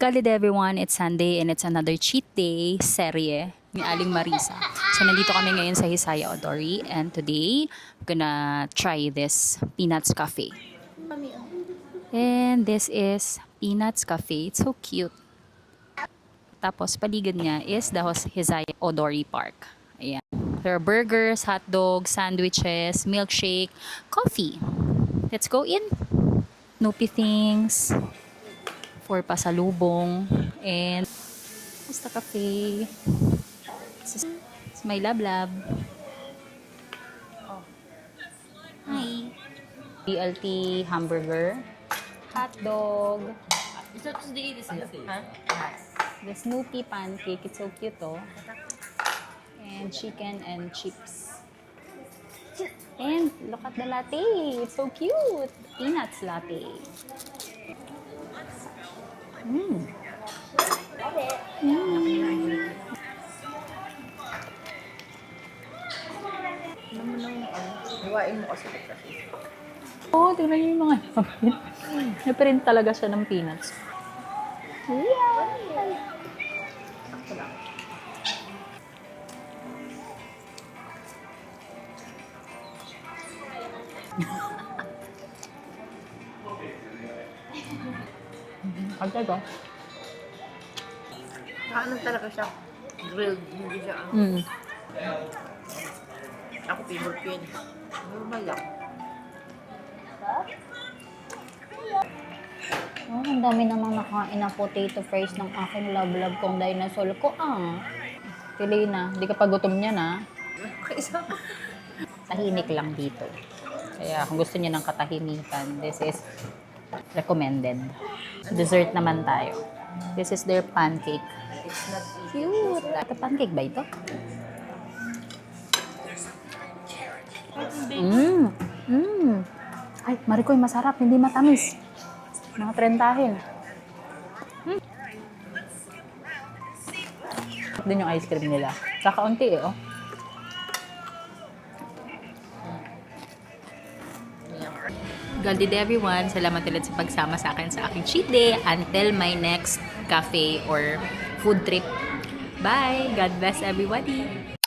Good everyone, it's Sunday and it's another cheat day serye ni Aling Marisa. So nandito kami ngayon sa Hisaya Odori and today I'm gonna try this Peanuts Cafe. And this is Peanuts Cafe. It's so cute. Tapos paligid niya is the Hisaya Odori Park. Ayan. There are burgers, hot dogs, sandwiches, milkshake, coffee. Let's go in. Snoopy things for pasalubong and Costa Cafe. It's my lab. Oh. Hi. BLT hamburger, hot dog. The Snoopy pancake, it's so cute oh. And chicken and chips. And look at the latte, it's so cute. Peanuts latte. Mm. Hiwain mo kasi. Oh, tingnan niyo yung mga napin. Naprint talaga siya ng peanuts. Yeah. Agad oh. Ano talaga siya? Grilled, hindi siya Ako favorite ko yun. Normal lang. Oh, ang dami namang nakain na potato fries ng aking love kong dinosaur ko. Pili na. Hindi ka pa gutom niya na. Kaisa ko. Tahimik lang dito. Kaya kung gusto niyo ng katahimikan, this is recommended. Dessert naman tayo. This is their pancake. It's not Cute! Ito pancake ba ito? Ay, Maricoy, masarap. Hindi matamis. Mga trentahin. Din yung ice cream nila. Kakaunti eh, oh. God did everyone. Salamat ulit sa pagsama sa akin sa aking cheat day until my next cafe or food trip. Bye! God bless everybody!